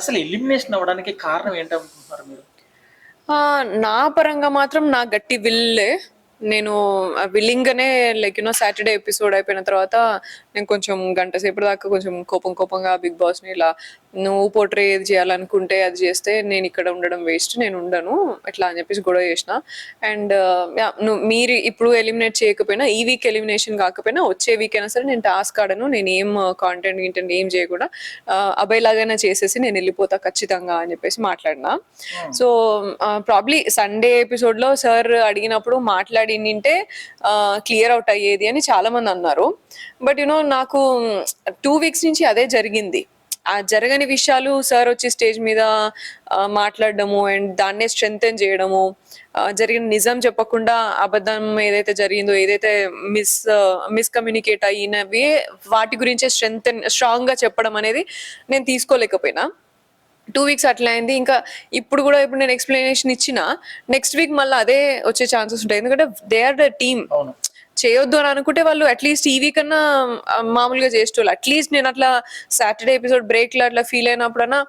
అసలు ఎలిమినేషన్ అవ్వడానికి కారణం ఏంటనుకుంటున్నారు మీరు? నా పరంగా మాత్రం నా గట్టి విల్లే. నేను విల్లింగ్‌గానే లైక్ సాటర్‌డే ఎపిసోడ్ అయిపోయిన తర్వాత నేను కొంచెం గంట సేపటి దాకా కొంచెం కోపంగా బిగ్ బాస్‌ని ఇలా నువ్వు పోర్ట్రే ఏది చేయాలనుకుంటే అది చేస్తే నేను ఇక్కడ ఉండడం వేస్ట్, నేను ఉండను ఇట్లా అని చెప్పేసి గొడవ చేసిన. అండ్ మీరు ఇప్పుడు ఎలిమినేట్ చేయకపోయినా ఈ వీక్ ఎలిమినేషన్ కాకపోయినా వచ్చే వీక్ అయినా సరే నేను టాస్క్ ఆడను, నేను ఏం కాంటెంట్ ఏం చేయకుండా అబ్బాయి లాగానే చేసేసి నేను వెళ్ళిపోతా ఖచ్చితంగా అని చెప్పేసి మాట్లాడినా. సో ప్రాబ్లీ సండే ఎపిసోడ్ లో సార్ అడిగినప్పుడు మాట్లాడింటే క్లియర్ అవుట్ అయ్యేది అని చాలా మంది అన్నారు. బట్ నాకు 2 weeks నుంచి అదే జరిగింది. ఆ జరగని విషయాలు సార్ వచ్చి స్టేజ్ మీద మాట్లాడడము అండ్ దాన్నే స్ట్రెంగ్తెన్ చేయడము, జరిగిన నిజం చెప్పకుండా అబద్ధం ఏదైతే జరిగిందో, ఏదైతే మిస్కమ్యూనికేట్ అయినవి వాటి గురించే స్ట్రాంగ్ గా చెప్పడం అనేది నేను తీసుకోలేకపోయినా. 2 weeks అట్లా అయింది. ఇంకా ఇప్పుడు నేను ఎక్స్ప్లెనేషన్ ఇచ్చిన నెక్స్ట్ వీక్ మళ్ళీ అదే వచ్చే ఛాన్సెస్ ఉంటాయి. ఎందుకంటే దే ఆర్ ద టీమ్. చేయొద్దు అని అనుకుంటే వాళ్ళు అట్లీస్ట్ ఈ వీక్ అన్నా మామూలుగా చేసేటోళ్ళు. అట్లీస్ట్ నేను అట్లా సాటర్డే ఎపిసోడ్ బ్రేక్ లో అట్లా ఫీల్ అయినప్పుడన్నా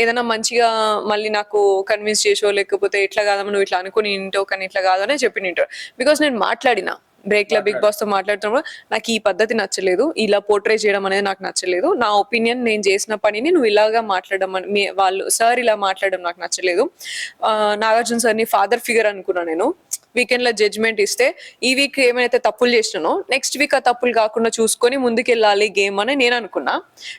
ఏదైనా మంచిగా మళ్ళీ నాకు కన్విన్స్ చేసో, లేకపోతే ఇట్లా కాదమ్మా నువ్వు ఇట్లా అనుకుని వింటావు కానీ ఇట్లా కాదనే చెప్పి వింటావు. బికాస్ నేను మాట్లాడినా బ్రేక్ లో బిగ్ బాస్ తో మాట్లాడుతున్నప్పుడు నాకు ఈ పద్ధతి నచ్చలేదు, ఇలా పోర్ట్రే చేయడం అనేది నాకు నచ్చలేదు, నా ఒపీనియన్ నేను చేసిన పనిని నువ్వు ఇలాగా మాట్లాడడం వాళ్ళు సార్ ఇలా మాట్లాడడం నాకు నచ్చలేదు. నాగార్జున సార్ని ఫాదర్ ఫిగర్ అనుకున్నా నేను. వీకెండ్ లో జడ్జ్మెంట్ ఇస్తే ఈ వీక్ ఏమైతే తప్పులు చేసినానో నెక్స్ట్ వీక్ ఆ తప్పులు కాకుండా చూసుకొని ముందుకెళ్ళాలి గేమ్ అని నేను అనుకున్నా.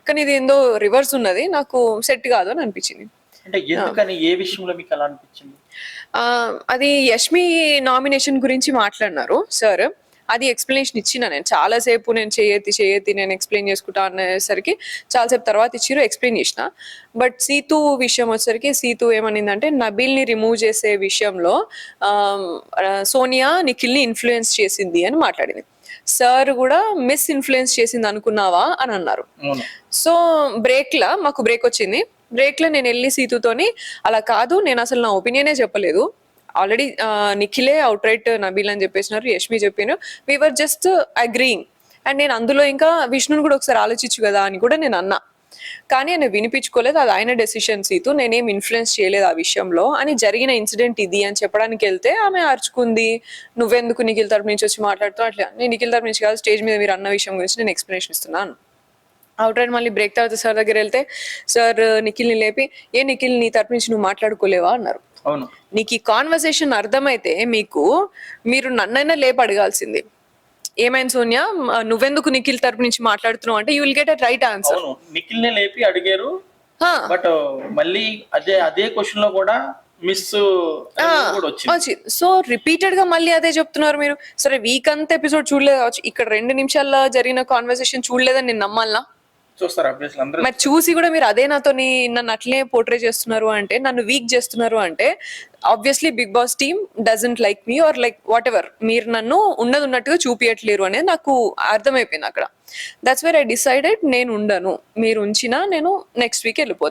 కానీ ఇది ఏందో రివర్స్ ఉన్నది, నాకు సెట్ కాదు అని అనిపించింది. అంటే ఎందుకని, ఏ విషయంలో మీకు అలా అనిపించింది? అది యష్మి నామినేషన్ గురించి మాట్లాడినారు సార్. అది ఎక్స్ప్లెనేషన్ ఇచ్చిన నేను చాలాసేపు, నేను చేయతి నేను ఎక్స్ప్లెయిన్ చేసుకుంటా అనేసరికి చాలాసేపు తర్వాత ఇచ్చిరు, ఎక్స్ప్లెయిన్ చేసిన. బట్ సీతు విషయం వచ్చేసరికి సీతు ఏమనిందంటే నబీల్ని రిమూవ్ చేసే విషయంలో సోనియా నిఖిల్ని ఇన్ఫ్లుయెన్స్ చేసింది అని మాట్లాడింది. సార్ కూడా మిస్ ఇన్ఫ్లుయెన్స్ చేసింది అనుకున్నావా అని అన్నారు. సో మాకు బ్రేక్ వచ్చింది. బ్రేక్ లో నేను వెళ్ళి సీతుతోని అలా కాదు, నేను అసలు నా ఒపీనియనే చెప్పలేదు, ఆల్రెడీ నిఖిలే అవుట్ రైట్ నబీల్ అని చెప్పేసినారు, యష్మి చెప్పాను, వీఆర్ జస్ట్ అగ్రీయింగ్. అండ్ నేను అందులో ఇంకా విష్ణుని కూడా ఒకసారి ఆలోచించు కదా అని కూడా నేను అన్నా. కానీ ఆయన వినిపించుకోలేదు, అది ఆయన డెసిషన్ సీతు, నేనేం ఇన్ఫ్లుయెన్స్ చేయలేదు ఆ విషయంలో అని. జరిగిన ఇన్సిడెంట్ ఇది అని చెప్పడానికి వెళ్తే ఆమె అరుచుకుంది, నువ్వెందుకు నిఖిల్ తరపు నుంచి వచ్చి మాట్లాడుతావు అట్లా. నేను నిఖిల్ తరపు నుంచి కాదు, స్టేజ్ మీద మీరు అన్న విషయం గురించి నేను ఎక్స్ప్లెనేషన్ ఇస్తున్నాను. అవుట్ రైట్ మళ్ళీ బ్రేక్ తర్వాత సార్ దగ్గర వెళ్తే సార్ నిఖిల్ని లేపి నిఖిల్ నీ తరపు నుంచి నువ్వు మాట్లాడుకోలేవా అన్నారు. నీకు ఈ కాన్వర్సేషన్ అర్థమైతే మీరు నన్నైనా లేపి అడగాల్సింది, ఏమైంది సోనియా నువ్వెందుకు నిఖిల్ తరపు నుంచి మాట్లాడుతున్నావు అంటే you will get a right answer. Nikhil నే లేపి అడిగారు, బట్ మళ్ళీ అదే క్వశ్చన్ లో కూడా మిస్ సో రిపీటెడ్ గా మళ్ళీ అదే చెప్తున్నారు మీరు. సరే వీక్ అంతా ఎపిసోడ్ చూడలేదు కావచ్చు, ఇక్కడ 2 నిమిషాల్లో జరిగిన కాన్వర్సేషన్ చూడలేదని నేను నమ్మాలనా? మరి చూసి కూడా మీరు అదే నన్ను అట్లే పోర్ట్రే చేస్తున్నారు అంటే, నన్ను వీక్ చేస్తున్నారు అంటే obviously Bigg Boss team doesn't like me or like whatever, మీరు నన్ను ఉన్నట్టుగా చూపియట్లేరు అనేది నాకు అర్థమైపోయింది అక్కడ. దట్స్ వేర్ ఐ డిసైడెడ్ నేను ఉండను, మీరు ఉంచినా నేను నెక్స్ట్ వీక్ వెళ్ళిపోతాను.